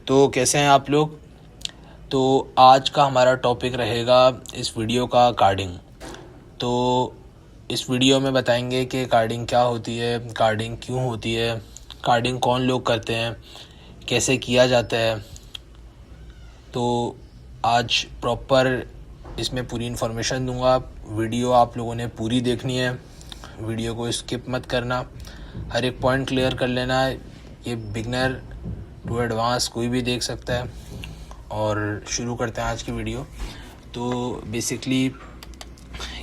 तो कैसे हैं आप लोग। तो आज का हमारा टॉपिक रहेगा इस वीडियो का कार्डिंग। तो इस वीडियो में बताएंगे कि कार्डिंग क्या होती है, कार्डिंग क्यों होती है, कार्डिंग कौन लोग करते हैं, कैसे किया जाता है। तो आज प्रॉपर इसमें पूरी इन्फॉर्मेशन दूंगा। वीडियो आप लोगों ने पूरी देखनी है, वीडियो को स्किप मत करना, हर एक पॉइंट क्लियर कर लेना। ये बिगनर टू एडवांस कोई भी देख सकता है। और शुरू करते हैं आज की वीडियो। तो बेसिकली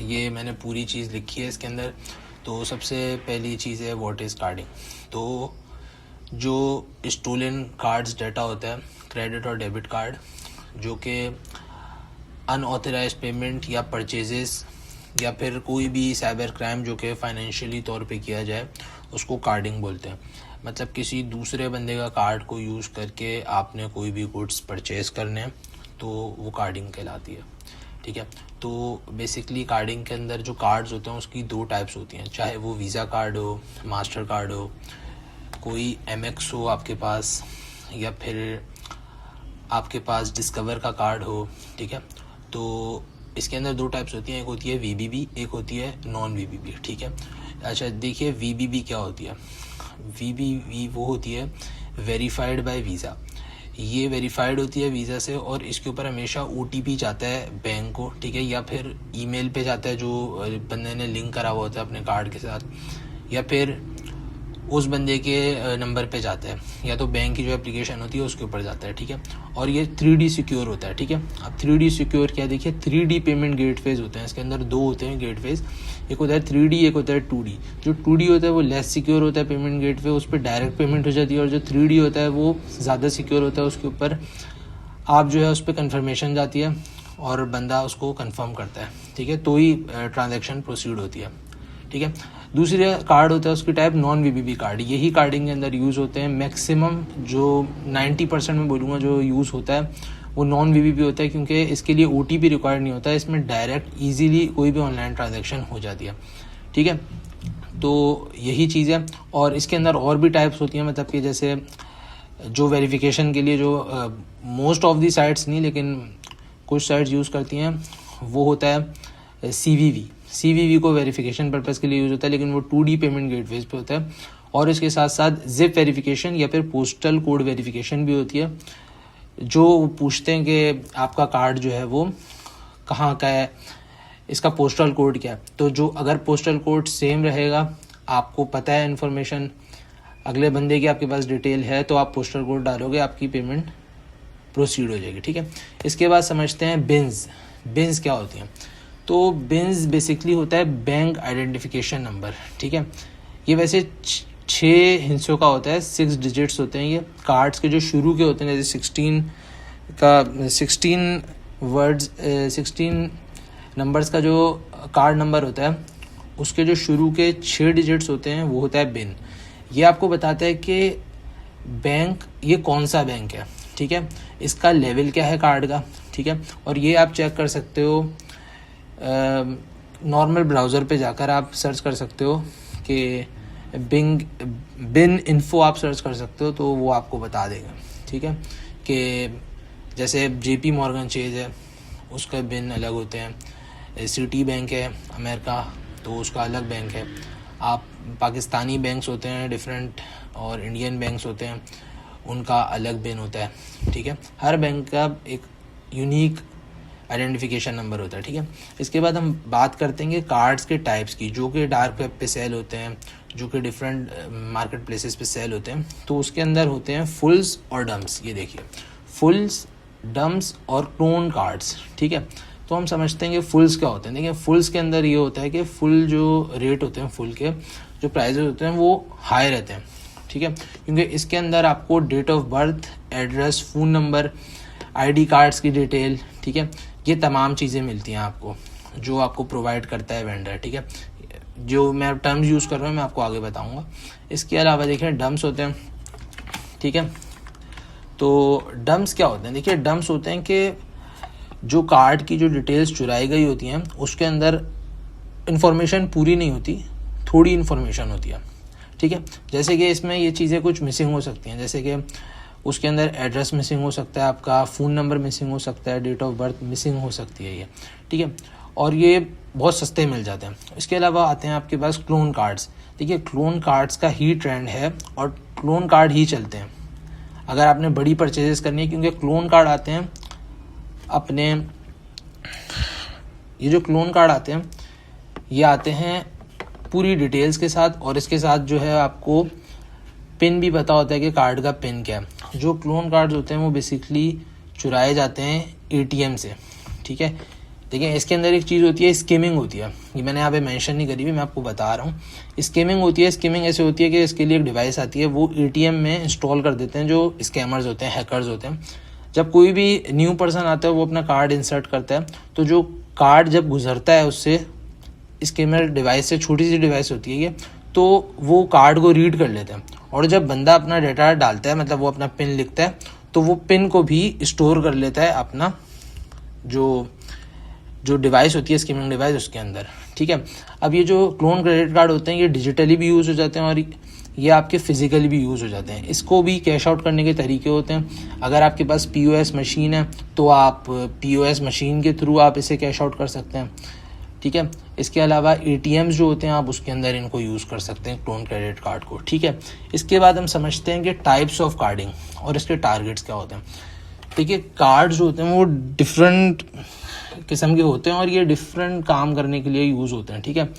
ये मैंने पूरी चीज़ लिखी है इसके अंदर। तो सबसे पहली चीज़ है व्हाट इज़ कार्डिंग। तो जो स्टोलन कार्ड्स डाटा होता है, क्रेडिट और डेबिट कार्ड, जो कि अनऑथराइज्ड पेमेंट या परचेजेस या फिर कोई भी साइबर क्राइम जो कि फाइनेंशियली तौर पे किया जाए, उसको कार्डिंग बोलते हैं। मतलब किसी दूसरे बंदे का कार्ड को यूज़ करके आपने कोई भी गुड्स परचेज करने हैं तो वो कार्डिंग कहलाती है। ठीक है। तो बेसिकली कार्डिंग के अंदर जो कार्ड्स होते हैं उसकी दो टाइप्स होती हैं, चाहे वो वीज़ा कार्ड हो, मास्टर कार्ड हो, कोई एमएक्स हो आपके पास, या फिर आपके पास डिस्कवर का कार्ड हो। ठीक है। तो इसके अंदर दो टाइप्स होती हैं, एक होती है वीबीबी, एक होती है नॉन वीबीबी। ठीक है। अच्छा देखिए वीबीबी क्या होती है। वीबीबी वो होती है वेरीफाइड बाय वीज़ा। ये वेरीफाइड होती है वीज़ा से और इसके ऊपर हमेशा ओटीपी जाता है बैंक को। ठीक है। या फिर ईमेल पे जाता है जो बंदे ने लिंक करा हुआ होता है अपने कार्ड के साथ, या फिर उस बंदे के नंबर पे जाता है, या तो बैंक की जो एप्लीकेशन होती है उसके ऊपर जाता है। ठीक है। और ये 3D सिक्योर होता है। ठीक है। अब 3D सिक्योर क्या, देखिए 3D पेमेंट गेटवेज होते हैं। इसके अंदर दो होते हैं गेटवेज, एक होता है 3D, एक होता है 2D। जो 2D होता है वो लेस सिक्योर होता है पेमेंट गेटवे, उस पर डायरेक्ट पेमेंट हो जाती है। और जो 3D होता है वो ज़्यादा सिक्योर होता है, उसके ऊपर आप जो है उस पर कन्फर्मेशन जाती है और बंदा उसको कन्फर्म करता है। ठीक है। तो ही ट्रांजेक्शन प्रोसीड होती है। ठीक है। दूसरी कार्ड होता है उसकी टाइप नॉन वीबीबी कार्ड। यही कार्डिंग के अंदर यूज़ होते हैं। मैक्सिमम जो 90% में बोलूँगा जो यूज़ होता है वो नॉन वीबीबी होता है, क्योंकि इसके लिए ओटीपी रिक्वायर्ड नहीं होता है। इसमें डायरेक्ट इजीली कोई भी ऑनलाइन ट्रांजैक्शन हो जाती है। ठीक है। तो यही चीज़ है। और इसके अंदर और भी टाइप्स होती हैं, मतलब कि जैसे जो वेरिफिकेशन के लिए जो मोस्ट ऑफ दी साइट्स नहीं लेकिन कुछ साइट्स यूज़ करती हैं, वो होता है सीवीवी को वेरिफिकेशन पर्पज़ के लिए यूज़ होता है, लेकिन वो 2D पेमेंट गेटवेज पे होता है। और इसके साथ साथ जिप वेरिफिकेशन या फिर पोस्टल कोड वेरिफिकेशन भी होती है, जो पूछते हैं कि आपका कार्ड जो है वो कहाँ का है, इसका पोस्टल कोड क्या है। तो जो अगर पोस्टल कोड सेम रहेगा, आपको पता है इन्फॉर्मेशन, अगले बंदे की आपके पास डिटेल है, तो आप पोस्टल कोड डालोगे, आपकी पेमेंट प्रोसीड हो जाएगी। ठीक है। इसके बाद समझते हैं बिन्स क्या होती हैं। तो बिन्स बेसिकली होता है बैंक आइडेंटिफिकेशन नंबर। ठीक है। ये वैसे 6 हिस्सों का होता है, 6 डिजिट्स होते हैं ये कार्ड्स के जो शुरू के होते हैं। जैसे 16 वर्ड्स 16 नंबर्स का जो कार्ड नंबर होता है, उसके जो शुरू के 6 डिजिट्स होते हैं वो होता है बिन। ये आपको बताता है कि बैंक ये कौन सा बैंक है। ठीक है। इसका लेवल क्या है कार्ड का। ठीक है। और ये आप चेक कर सकते हो, नॉर्मल ब्राउज़र पे जाकर आप सर्च कर सकते हो कि बिन इन्फो आप सर्च कर सकते हो, तो वो आपको बता देगा। ठीक है। कि जैसे JP मॉर्गन चेज है, उसका बिन अलग होते हैं। सिटी बैंक है अमेरिका, तो उसका अलग बैंक है। आप पाकिस्तानी बैंक्स होते हैं डिफरेंट, और इंडियन बैंक्स होते हैं, उनका अलग बिन होता है। ठीक है। हर बैंक का एक यूनिक आइडेंटिफिकेशन नंबर होता है। ठीक है। इसके बाद हम बात करते हैं कार्ड्स के टाइप्स की, जो कि डार्क वेब पे सेल होते हैं, जो कि डिफरेंट मार्केट प्लेसेस पे सेल होते हैं। तो उसके अंदर होते हैं फुल्स और डम्स। ये देखिए फुल्स, डम्स और क्लोन कार्ड्स। ठीक है। तो हम समझते हैं कि फुल्स क्या होते हैं। देखिए फुल्स के अंदर ये होता है कि फुल जो रेट होते हैं, फुल के जो प्राइजेस होते हैं वो हाई रहते हैं। ठीक है। क्योंकि इसके अंदर आपको date of birth, address, phone number, ID cards की डिटेल, ठीक है, ये तमाम चीज़ें मिलती हैं आपको, जो आपको प्रोवाइड करता है वेंडर। ठीक है। जो मैं टर्म्स यूज़ कर रहा हूँ मैं आपको आगे बताऊँगा। इसके अलावा देखिए डम्स होते हैं। ठीक है। तो डम्स क्या होते हैं, देखिए डम्स होते हैं कि जो कार्ड की जो डिटेल्स चुराई गई होती हैं उसके अंदर इन्फॉर्मेशन पूरी नहीं होती, थोड़ी इन्फॉर्मेशन होती है। ठीक है। जैसे कि इसमें ये चीज़ें कुछ मिसिंग हो सकती हैं, जैसे कि उसके अंदर एड्रेस मिसिंग हो सकता है, आपका फ़ोन नंबर मिसिंग हो सकता है, डेट ऑफ बर्थ मिसिंग हो सकती है ये, ठीक है। और ये बहुत सस्ते मिल जाते हैं। इसके अलावा आते हैं आपके पास क्लोन कार्ड्स। देखिए क्लोन कार्ड्स का ही ट्रेंड है और क्लोन कार्ड ही चलते हैं अगर आपने बड़ी परचेजेस करनी है, क्योंकि क्लोन कार्ड आते हैं अपने, ये जो क्लोन कार्ड आते हैं ये आते हैं पूरी डिटेल्स के साथ, और इसके साथ जो है आपको पिन भी पता होता है कि कार्ड का पिन क्या है। जो क्लोन कार्ड्स होते हैं वो बेसिकली चुराए जाते हैं एटीएम से, ठीक है। देखिए इसके अंदर एक चीज़ होती है स्किमिंग होती है, ये मैंने यहाँ पे मेंशन नहीं करी हुई, मैं आपको बता रहा हूँ। स्किमिंग होती है, स्किमिंग ऐसे होती है कि इसके लिए एक डिवाइस आती है, वो एटीएम में इंस्टॉल कर देते हैं जो स्कैमर्स होते हैं, हैकर्स होते हैं। जब कोई भी न्यू पर्सन आता है वो अपना कार्ड इंसर्ट करता है, तो जो कार्ड जब गुजरता है उससे स्कैमर डिवाइस से, छोटी सी डिवाइस होती है ये, तो वो कार्ड को रीड कर लेते हैं, और जब बंदा अपना डेटा डालता है, मतलब वो अपना पिन लिखता है, तो वो पिन को भी स्टोर कर लेता है अपना जो डिवाइस होती है स्किमिंग डिवाइस उसके अंदर, ठीक है। अब ये जो क्लोन क्रेडिट कार्ड होते हैं ये डिजिटली भी यूज़ हो जाते हैं और ये आपके फिजिकली भी यूज़ हो जाते हैं। इसको भी कैश आउट करने के तरीके होते हैं। अगर आपके पास पीओएस मशीन है तो आप पीओएस मशीन के थ्रू आप इसे कैश आउट कर सकते हैं, ठीक है। इसके अलावा एटीएम्स जो होते हैं आप उसके अंदर इनको यूज़ कर सकते हैं क्लोन क्रेडिट कार्ड को, ठीक है। इसके बाद हम समझते हैं कि टाइप्स ऑफ कार्डिंग और इसके टारगेट्स क्या होते हैं। देखिए कार्ड जो होते हैं वो डिफरेंट किस्म के होते हैं और ये डिफरेंट काम करने के लिए यूज़ होते हैं, ठीक है।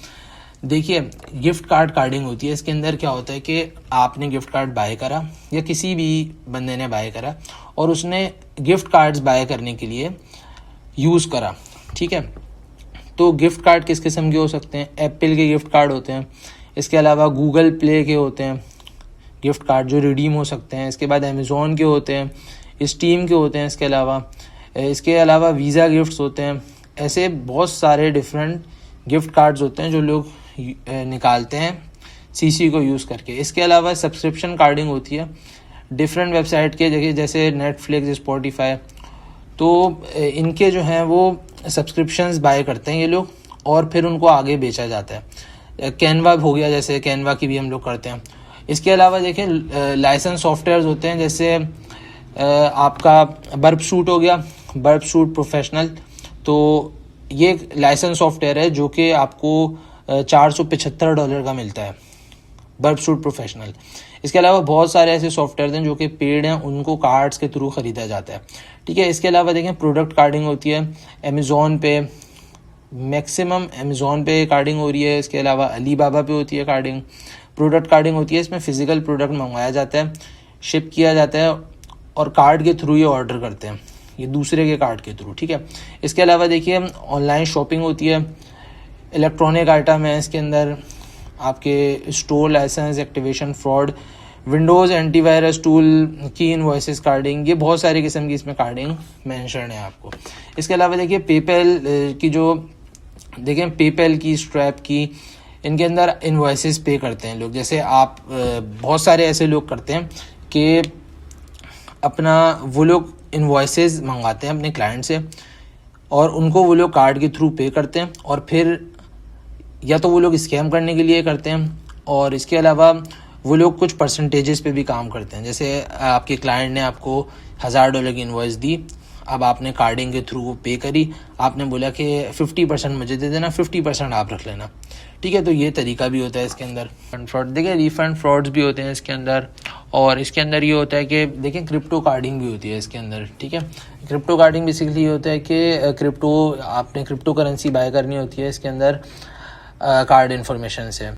देखिए गिफ्ट कार्ड कार्डिंग होती है, इसके अंदर क्या होता है कि आपने गिफ्ट कार्ड बाय करा या किसी भी बंदे ने बाय करा और उसने गिफ्ट कार्ड्स बाय करने के लिए यूज़ करा, ठीक है। तो गिफ्ट कार्ड किस किस्म के हो सकते हैं, एप्पल के गिफ्ट कार्ड होते हैं, इसके अलावा गूगल प्ले के होते हैं गिफ्ट कार्ड जो रिडीम हो सकते हैं, इसके बाद अमेज़ॉन के होते हैं, स्टीम के होते हैं, इसके अलावा वीज़ा गिफ्ट्स होते हैं। ऐसे बहुत सारे डिफरेंट गिफ्ट कार्ड्स होते हैं जो लोग निकालते हैं सीसी को यूज़ करके। इसके अलावा सब्सक्रिप्शन कार्डिंग होती है डिफरेंट वेबसाइट के जगह, जैसे नेटफ्लिक्स, स्पॉटिफाई, तो इनके जो हैं वो सब्सक्रिप्शंस बाय करते हैं ये लोग और फिर उनको आगे बेचा जाता है। कैनवा हो गया, जैसे कैनवा की भी हम लोग करते हैं। इसके अलावा देखें लाइसेंस सॉफ्टवेयर्स होते हैं, जैसे आपका बर्ब सूट हो गया, बर्ब सूट प्रोफेशनल, तो ये एक लाइसेंस सॉफ्टवेयर है जो कि आपको $475 का मिलता है, बर्ब सूट प्रोफेशनल। इसके अलावा बहुत सारे ऐसे सॉफ्टवेयर हैं जो कि पेड हैं, उनको कार्ड्स के थ्रू ख़रीदा जाता है, ठीक है। इसके अलावा देखें प्रोडक्ट कार्डिंग होती है, अमेज़ॉन पे मैक्सिमम अमेज़ॉन पे कार्डिंग हो रही है, इसके अलावा अलीबाबा पे होती है कार्डिंग। प्रोडक्ट कार्डिंग होती है, इसमें फ़िज़िकल प्रोडक्ट मंगवाया जाता है, शिप किया जाता है और कार्ड के थ्रू ये ऑर्डर करते हैं, ये दूसरे के कार्ड के थ्रू, ठीक है। इसके अलावा देखिए ऑनलाइन शॉपिंग होती है, इलेक्ट्रॉनिक आइटम है, इसके अंदर आपके store licence activation fraud, Windows antivirus tool की इनवॉइसेस कार्डिंग, ये बहुत सारे किस्म की इसमें कार्डिंग मेंशन है आपको। इसके अलावा देखिए पेपैल की जो देखें पेपैल की, स्ट्रैप की, इनके अंदर इनवॉइसेस पे करते हैं लोग। जैसे आप बहुत सारे ऐसे लोग करते हैं कि अपना वो लोग इनवॉइसेस मंगवाते हैं अपने क्लाइंट से और उनको वो लोग कार्ड के थ्रू पे करते हैं और फिर या तो वो लोग स्कैम करने के लिए करते हैं और इसके अलावा वो लोग कुछ परसेंटेजेस पे भी काम करते हैं। जैसे आपके क्लाइंट ने आपको $1000 की इनवॉइस दी, अब आपने कार्डिंग के थ्रू वो पे करी, आपने बोला कि 50% मुझे दे देना, 50% आप रख लेना, ठीक है। तो ये तरीका भी होता है इसके अंदर। फ्रॉड देखिए रिफ़ंड फ्रॉड्स भी होते हैं इसके अंदर, और इसके अंदर ये होता है कि देखिए क्रिप्टो कार्डिंग भी होती है इसके अंदर, ठीक है। क्रिप्टो कार्डिंग बेसिकली ये होता है कि आपने क्रिप्टो करेंसी बाय करनी होती है इसके अंदर कार्ड इन्फॉर्मेशन से।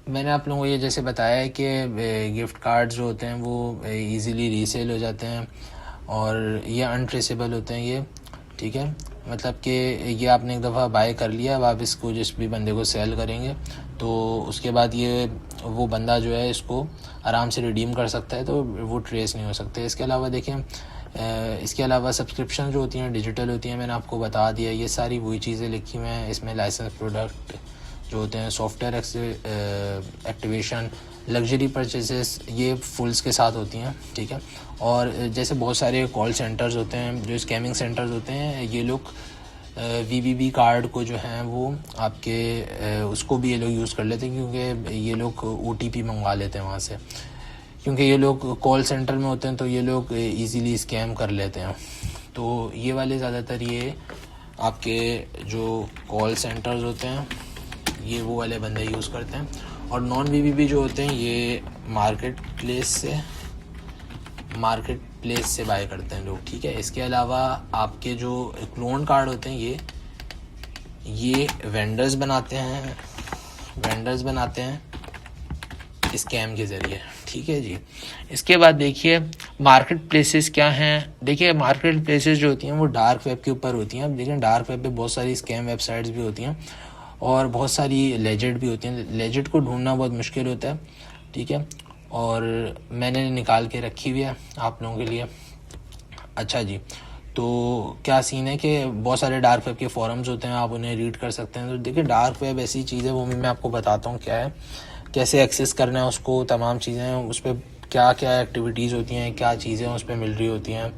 मैंने आप लोगों को ये जैसे बताया है कि गिफ्ट कार्ड्स जो होते हैं वो इजीली रीसेल हो जाते हैं और ये अनट्रेसेबल होते हैं ये, ठीक है। मतलब कि ये आपने एक दफ़ा बाय कर लिया, अब आप इसको जिस भी बंदे को सेल करेंगे तो उसके बाद ये वो बंदा जो है इसको आराम से रिडीम कर सकता है, तो वो ट्रेस नहीं हो सकते। इसके अलावा देखें इसके अलावा सब्सक्रिप्शन जो होती हैं डिजिटल होती हैं, मैंने आपको बता दिया, ये सारी वही चीज़ें लिखी हुई हैं इसमें। लाइसेंस प्रोडक्ट जो होते हैं, सॉफ्टवेयर एक्टिवेशन, लग्जरी परचेसेस, ये फुल्स के साथ होती हैं, ठीक है। और जैसे बहुत सारे कॉल सेंटर्स होते हैं जो स्कैमिंग सेंटर्स होते हैं, ये लोग वीवीबी कार्ड को जो है वो आपके उसको भी ये लोग यूज़ कर लेते हैं, क्योंकि ये लोग ओटीपी मंगवा लेते हैं वहाँ से, क्योंकि ये लोग कॉल सेंटर में होते हैं तो ये लोग इजीली स्कैम कर लेते हैं। तो ये वाले ज़्यादातर ये आपके जो कॉल सेंटर्स होते हैं ये वो वाले बंदे यूज़ करते हैं। और नॉन वीवीपी जो होते हैं ये मार्केट प्लेस से बाय करते हैं लोग, ठीक है। इसके अलावा आपके जो क्लोन कार्ड होते हैं ये वेंडर्स बनाते हैं स्कैम के ज़रिए, ठीक है जी। इसके बाद देखिए मार्केट प्लेसेस क्या हैं। देखिए मार्केट प्लेसेस जो होती हैं वो डार्क वेब के ऊपर होती हैं। अब देखें डार्क वेब पे बहुत सारी स्कैम वेबसाइट्स भी होती हैं और बहुत सारी लेजेड भी होती हैं। लेजेड को ढूंढना बहुत मुश्किल होता है, ठीक है, और मैंने निकाल के रखी हुई है आप लोगों के लिए। अच्छा जी, तो क्या सीन है कि बहुत सारे डार्क वेब के फॉरम्स होते हैं, आप उन्हें रीड कर सकते हैं। तो देखिए डार्क वेब ऐसी चीज़ है, वो भी मैं आपको बताता हूँ क्या है, कैसे एक्सेस करना है उसको, तमाम चीज़ें उस पर क्या क्या एक्टिविटीज़ होती हैं, क्या चीज़ें उस पर मिल रही होती हैं,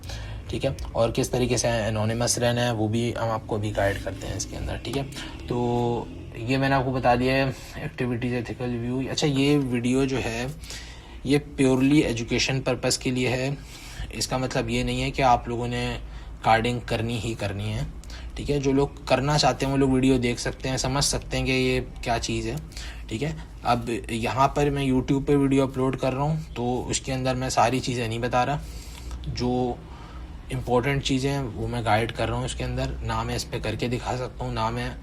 ठीक है, और किस तरीके से एनोनिमस रहना है वो भी हम आपको अभी गाइड करते हैं इसके अंदर, ठीक है। तो ये मैंने आपको बता दिया है एक्टिविटीज़ एथिकल व्यू। अच्छा, ये वीडियो जो है ये प्योरली एजुकेशन पर्पस के लिए है। इसका मतलब ये नहीं है कि आप लोगों ने कार्डिंग करनी ही करनी है, ठीक है। जो लोग करना चाहते हैं वो लोग वीडियो देख सकते हैं, समझ सकते हैं कि ये क्या चीज़ है, ठीक है। अब यहाँ पर मैं यूट्यूब पे वीडियो अपलोड कर रहा हूँ तो उसके अंदर मैं सारी चीज़ें नहीं बता रहा, जो इम्पोर्टेंट चीज़ें हैं वो मैं गाइड कर रहा हूँ इसके अंदर। ना मैं इस पर करके दिखा सकता हूँ, ना मैं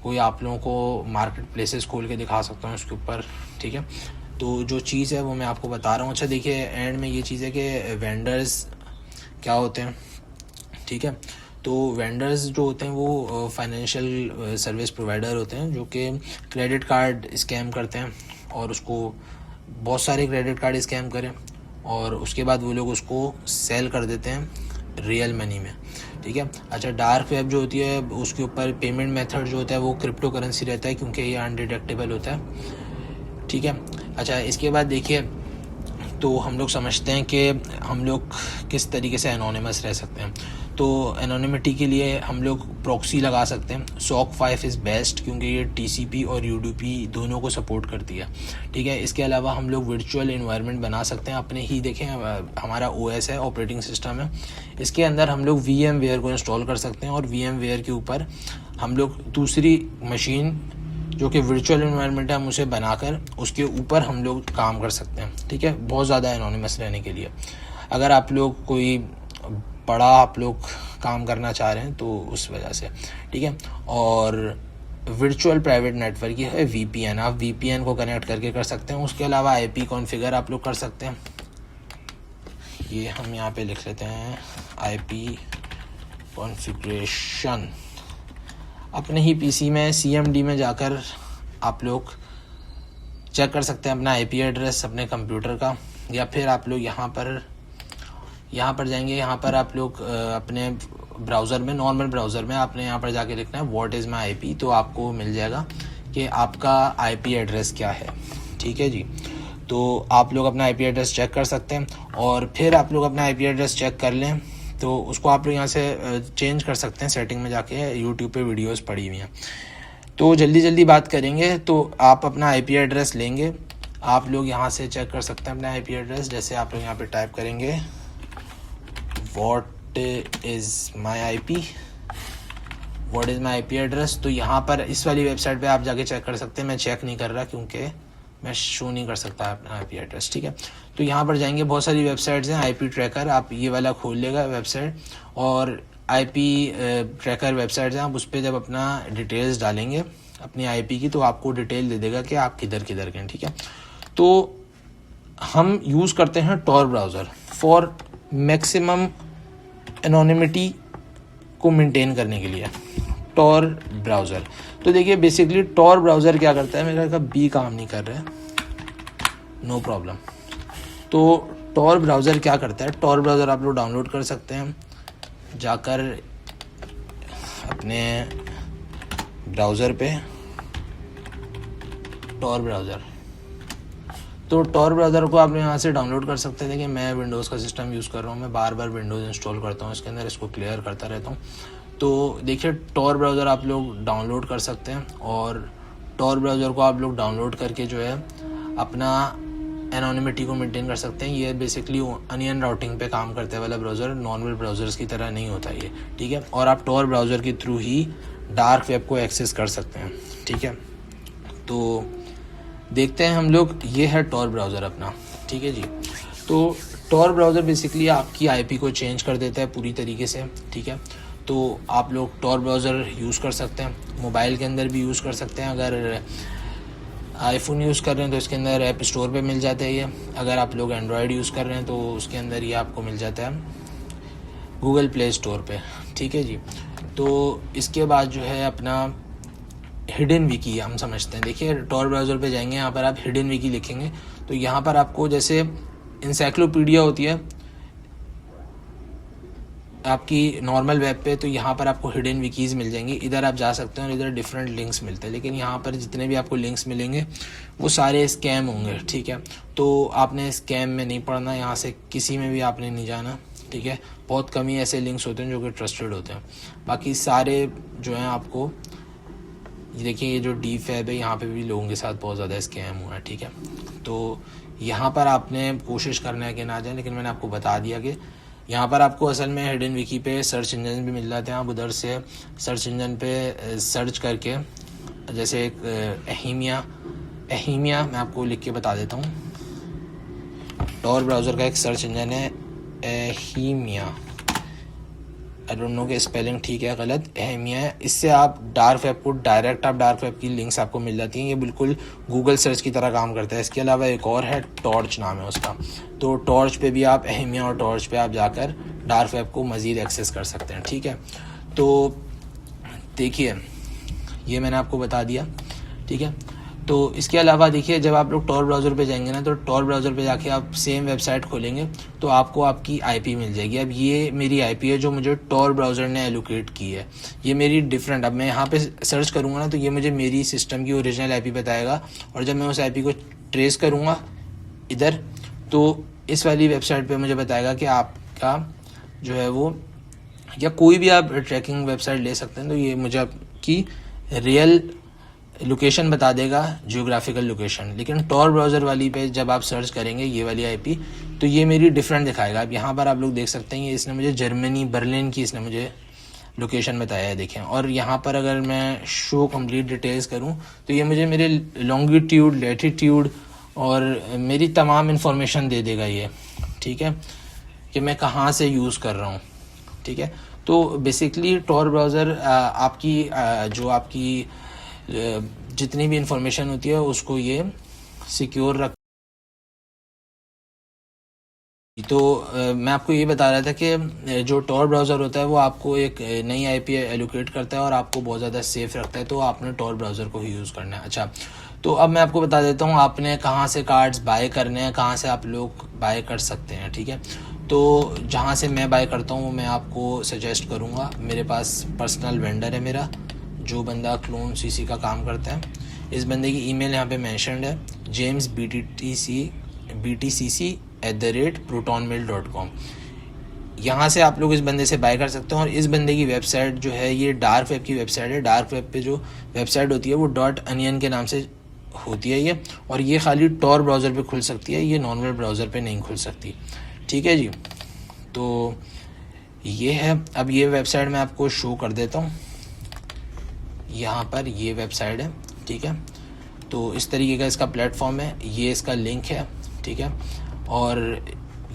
कोई आप लोगों को मार्केट प्लेसेस खोल के दिखा सकता हूँ इसके ऊपर, ठीक है। तो जो चीज़ है वो मैं आपको बता रहा हूँ। अच्छा देखिए एंड में ये चीज़ है कि वेंडर्स क्या होते हैं, ठीक है। तो वेंडर्स जो होते हैं वो फाइनेंशियल सर्विस प्रोवाइडर होते हैं जो कि क्रेडिट कार्ड स्कैम करते हैं और उसको बहुत सारे क्रेडिट कार्ड स्कैम करें और उसके बाद वो लोग उसको सेल कर देते हैं रियल मनी में, ठीक है। अच्छा, डार्क वेब जो होती है उसके ऊपर पेमेंट मेथड जो होता है वो क्रिप्टो करेंसी रहता है क्योंकि ये अनडिटेक्टेबल होता है, ठीक है। अच्छा, इसके बाद देखिए तो हम लोग समझते हैं कि हम लोग किस तरीके से एनोनिमस रह सकते हैं। तो एनोनिमिटी के लिए हम लोग प्रॉक्सी लगा सकते हैं। SOC 5 इज़ बेस्ट क्योंकि ये TCP और UDP दोनों को सपोर्ट करती है, ठीक है। इसके अलावा हम लोग वर्चुअल इन्वायरमेंट बना सकते हैं अपने ही। देखें हमारा OS है, ऑपरेटिंग सिस्टम है, इसके अंदर हम लोग VMware को इंस्टॉल कर सकते हैं और VMware के ऊपर हम लोग दूसरी मशीन जो कि वर्चुअल इन्वायरमेंट है हम उसे बनाकर उसके ऊपर हम लोग काम कर सकते हैं, ठीक है, बहुत ज़्यादा एनोनिमस रहने के लिए। अगर आप लोग कोई बड़ा आप लोग काम करना चाह रहे हैं तो उस वजह से, ठीक है। और वर्चुअल प्राइवेट नेटवर्क ये है VPN, आप VPN को कनेक्ट करके कर सकते हैं। उसके अलावा IP कॉन्फ़िगर आप लोग कर सकते हैं। ये हम यहाँ पे लिख लेते हैं IP कॉन्फ़िगरेशन। अपने ही PC में CMD में जाकर आप लोग चेक कर सकते हैं अपना IP एड्रेस अपने कंप्यूटर का, या फिर आप लोग यहाँ पर जाएंगे। यहाँ पर आप लोग अपने ब्राउज़र में, नॉर्मल ब्राउज़र में आपने यहाँ पर जाके लिखना है व्हाट इज़ माई IP, तो आपको मिल जाएगा कि आपका IP एड्रेस क्या है, ठीक है जी। तो आप लोग अपना IP एड्रेस चेक कर सकते हैं और फिर आप लोग अपना IP एड्रेस चेक कर लें तो उसको आप लोग यहाँ से चेंज कर सकते हैं सेटिंग में जाके। यूट्यूब पे वीडियोस पड़ी हुई हैं। तो जल्दी बात करेंगे। तो आप अपना IP एड्रेस लेंगे, आप लोग यहाँ से चेक कर सकते हैं अपना IP एड्रेस। जैसे आप लोग यहाँ पे टाइप करेंगे what is my IP address, तो यहाँ पर इस वाली वेबसाइट पे आप जाके चेक कर सकते हैं। मैं चेक नहीं कर रहा क्योंकि मैं शो नहीं कर सकता अपना IP एड्रेस, ठीक है। तो यहाँ पर जाएंगे, बहुत सारी वेबसाइट्स हैं IP ट्रैकर, आप ये वाला खोल लेगा वेबसाइट, और IP ट्रैकर वेबसाइट्स हैं। आप उस पर जब अपना डिटेल्स डालेंगे अपनी IP की तो आपको डिटेल दे देगा कि आप किधर के हैं, ठीक है। तो हम यूज़ करते हैं Tor browser for maximum anonymity को मेंटेन करने के लिए, Tor ब्राउज़र। तो देखिए बेसिकली Tor ब्राउज़र क्या करता है, मेरा का B काम नहीं कर रहा है, नो प्रॉब्लम। तो Tor ब्राउज़र क्या करता है, Tor ब्राउज़र आप लोग डाउनलोड कर सकते हैं जाकर अपने ब्राउज़र पे, Tor ब्राउज़र। तो Tor ब्राउज़र को आप यहाँ से डाउनलोड कर सकते हैं। देखिए मैं विंडोज़ का सिस्टम यूज़ कर रहा हूँ, मैं बार विंडोज़ इंस्टॉल करता हूँ इसके अंदर, इसको क्लियर करता रहता हूँ। तो देखिए Tor ब्राउज़र आप लोग डाउनलोड कर सकते हैं और Tor ब्राउज़र को आप लोग डाउनलोड करके जो है अपना एनोनिमिटी को मेंटेन कर सकते हैं। ये बेसिकली अनियन राउटिंग पे काम करते वाला ब्राउज़र, नॉर्मल ब्राउज़र्स की तरह नहीं होता ये, ठीक है। और आप टॉर ब्राउज़र के थ्रू ही डार्क वेब को एक्सेस कर सकते हैं, ठीक है। तो देखते हैं हम लोग, ये है टॉर ब्राउज़र अपना, ठीक है जी। तो टॉर ब्राउज़र बेसिकली आपकी आईपी को चेंज कर देता है पूरी तरीके से, ठीक है। तो आप लोग टॉर ब्राउज़र यूज़ कर सकते हैं, मोबाइल के अंदर भी यूज़ कर सकते हैं। अगर आईफोन यूज़ कर रहे हैं तो इसके अंदर ऐप स्टोर पे मिल जाता है ये। अगर आप लोग एंड्रॉयड यूज़ कर रहे हैं तो उसके अंदर ये आपको मिल जाता है गूगल प्ले स्टोर पे, ठीक है जी। तो इसके बाद जो है अपना हिडन विकी हम समझते हैं। देखिए टॉर ब्राउज़र पे जाएंगे, यहाँ पर आप हिडन विकी लिखेंगे तो यहाँ पर आपको जैसे इंसाइक्लोपीडिया होती है आपकी नॉर्मल वेब पे, तो यहाँ पर आपको हिडन विकीज़ मिल जाएंगी। इधर आप जा सकते हैं और इधर डिफरेंट लिंक्स मिलते हैं, लेकिन यहाँ पर जितने भी आपको लिंक्स मिलेंगे वो सारे स्कैम होंगे, ठीक है। तो आपने स्कैम में नहीं पड़ना, यहाँ से किसी में भी आपने नहीं जाना, ठीक है। बहुत कम ही ऐसे लिंक्स होते हैं जो कि ट्रस्टेड होते हैं, बाकी सारे जो हैं आपको देखिए ये जो डीप वेब है यहाँ पे भी लोगों के साथ बहुत ज़्यादा स्कैम हुआ है, ठीक है। तो यहाँ पर आपने कोशिश करना है कि ना जाए, लेकिन मैंने आपको बता दिया कि यहाँ पर आपको असल में हिडन विकी पे सर्च इंजन भी मिल जाते हैं। आप उधर से सर्च इंजन पे सर्च करके, जैसे एक एहीमिया मैं आपको लिख के बता देता हूँ। टॉर ब्राउज़र का एक सर्च इंजन है एहीमिया, आई डोंट नो कि स्पेलिंग ठीक है गलत, एहीमिया है। इससे आप डार्क वेब को डायरेक्ट डार्क वेब की लिंक्स आपको मिल जाती हैं। ये बिल्कुल गूगल सर्च की तरह काम करता है। इसके अलावा एक और है टॉर्च नाम है उसका, तो टॉर्च पे भी आप एहीमिया और टॉर्च पे आप जाकर डार्क वेब को मज़ीद एक्सेस कर सकते हैं, ठीक है। तो देखिए ये मैंने आपको बता दिया, ठीक है। तो इसके अलावा देखिए जब आप लोग टॉर ब्राउज़र पे जाएंगे ना, तो टॉर ब्राउज़र पे जाके आप सेम वेबसाइट खोलेंगे तो आपको आपकी आईपी मिल जाएगी। अब ये मेरी आईपी है जो मुझे टॉर ब्राउज़र ने एलोकेट की है, ये मेरी डिफरेंट। अब मैं यहाँ पे सर्च करूँगा ना तो ये मुझे मेरी सिस्टम की ओरिजिनल आईपी बताएगा, और जब मैं उस आईपी को ट्रेस करूँगा इधर तो इस वाली वेबसाइट पर मुझे बताएगा कि आपका जो है वो, या कोई भी आप ट्रैकिंग वेबसाइट ले सकते हैं, तो ये मुझे आपकी रियल लोकेशन बता देगा, जियोग्राफिकल लोकेशन। लेकिन टॉर ब्राउज़र वाली पे जब आप सर्च करेंगे ये वाली आईपी, तो ये मेरी डिफरेंट दिखाएगा। अब यहाँ पर आप लोग देख सकते हैं, ये इसने मुझे जर्मनी बर्लिन की इसने मुझे लोकेशन बताया है, देखें। और यहाँ पर अगर मैं शो कंप्लीट डिटेल्स करूँ तो ये मुझे मेरे लॉन्गिट्यूड, लैटिट्यूड और मेरी तमाम इन्फॉर्मेशन दे देगा ये, ठीक है, कि मैं कहाँ से यूज़ कर रहा हूँ, ठीक है। तो बेसिकली टॉर ब्राउज़र आपकी जो आपकी जितनी भी इंफॉर्मेशन होती है उसको ये सिक्योर रख। तो मैं आपको ये बता रहा था कि जो टॉर ब्राउज़र होता है वो आपको एक नई आईपी एलोकेट करता है और आपको बहुत ज़्यादा सेफ रखता है, तो आपने टॉर ब्राउज़र को ही यूज़ करना है। अच्छा, तो अब मैं आपको बता देता हूँ आपने कहाँ से कार्ड्स बाय करने हैं, कहाँ से आप लोग बाय कर सकते हैं, ठीक है। तो जहाँ से मैं बाय करता हूँ मैं आपको सजेस्ट करूँगा, मेरे पास पर्सनल वेंडर है मेरा, जो बंदा क्लोन सीसी का काम करता है। इस बंदे की ईमेल यहाँ पे मेंशन्ड है, jamesbtcc@protonmail.com। यहाँ से आप लोग इस बंदे से बाय कर सकते हैं। और इस बंदे की वेबसाइट जो है ये डार्क वेब की वेबसाइट है। डार्क वेब पे जो वेबसाइट होती है वो .onion के नाम से होती है ये, और ये खाली टॉर ब्राउज़र पे खुल सकती है, ये नॉर्मल ब्राउज़र पे नहीं खुल सकती, ठीक है जी। तो ये है, अब ये वेबसाइट मैं आपको शो कर देता हूँ। यहाँ पर ये वेबसाइट है, ठीक है। तो इस तरीके का इसका प्लेटफॉर्म है, ये इसका लिंक है, ठीक है। और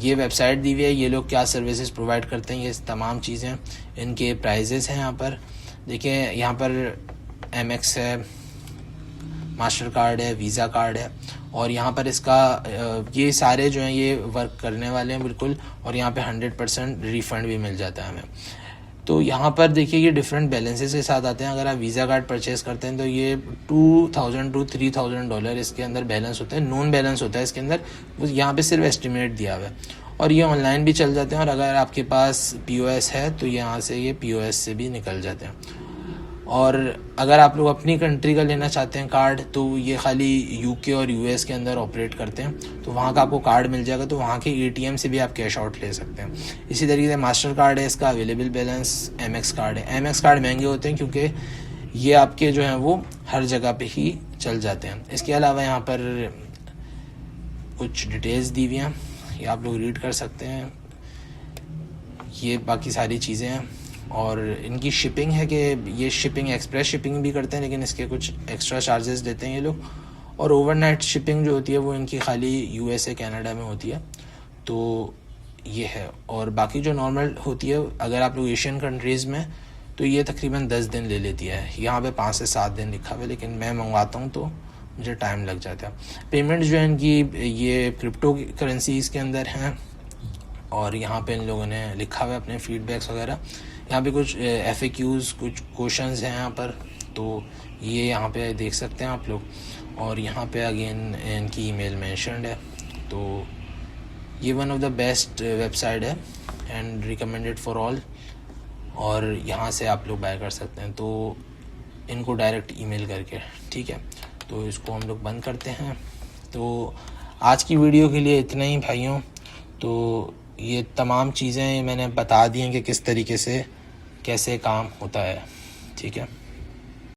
ये वेबसाइट दी हुई है, ये लोग क्या सर्विसेज प्रोवाइड करते हैं, ये तमाम चीज़ें, इनके प्राइजेस हैं यहाँ पर। देखिए यहाँ पर एमएक्स है, मास्टर कार्ड है, वीज़ा कार्ड है, और यहाँ पर इसका ये सारे जो हैं ये वर्क करने वाले हैं बिल्कुल, और यहाँ पे 100% रिफ़ंड भी मिल जाता है हमें। तो यहाँ पर देखिए ये डिफरेंट बैलेंसेस के साथ आते हैं। अगर आप वीज़ा कार्ड परचेस करते हैं तो ये $2,000 to $3,000 इसके अंदर बैलेंस होता है, नॉन बैलेंस होता है इसके अंदर, यहाँ पे सिर्फ एस्टिमेट दिया हुआ है। और ये ऑनलाइन भी चल जाते हैं, और अगर आपके पास POS है तो यहाँ से ये POS से भी निकल जाते हैं। और अगर आप लोग अपनी कंट्री का लेना चाहते हैं कार्ड, तो ये खाली UK और US के अंदर ऑपरेट करते हैं, तो वहाँ का आपको कार्ड मिल जाएगा, तो वहाँ के ATM से भी आप कैश आउट ले सकते हैं। इसी तरीके से मास्टर कार्ड है, इसका अवेलेबल बैलेंस MX कार्ड है। MX कार्ड महंगे होते हैं क्योंकि ये आपके जो हैं वो हर जगह पे ही चल जाते हैं। इसके अलावा यहाँ पर कुछ डिटेल्स दी हुई हैं, ये आप लोग रीड कर सकते हैं। ये बाकी सारी चीज़ें हैं और इनकी शिपिंग है कि ये शिपिंग एक्सप्रेस शिपिंग भी करते हैं, लेकिन इसके कुछ एक्स्ट्रा चार्जेस देते हैं ये लोग। और ओवरनाइट शिपिंग जो होती है वो इनकी खाली USA कनाडा में होती है। तो ये है। और बाकी जो नॉर्मल होती है अगर आप लोग एशियन कंट्रीज़ में, तो ये तकरीबन 10 दिन ले लेती है। यहाँ पे 5 से 7 दिन लिखा हुआ है, लेकिन मैं मंगवाता हूँ तो मुझे टाइम लग जाता है। पेमेंट जो है इनकी ये क्रिप्टो करेंसीज़ के अंदर हैं और यहाँ पे इन लोगों ने लिखा हुआ है अपने फीडबैक्स वगैरह। यहाँ पे कुछ FAQs, कुछ क्वेश्चंस हैं यहाँ पर, तो ये यहाँ पे देख सकते हैं आप लोग। और यहाँ पे अगेन इनकी ईमेल मेंशन्ड है। तो ये one of the best website है एंड रिकमेंडेड फॉर ऑल। और यहाँ से आप लोग बाय कर सकते हैं, तो इनको डायरेक्ट ईमेल करके, ठीक है। तो इसको हम लोग बंद करते हैं। तो आज की वीडियो के लिए इतना ही भाइयों। तो ये तमाम चीज़ें मैंने बता दी हैं कि किस तरीके से कैसे काम होता है, ठीक है।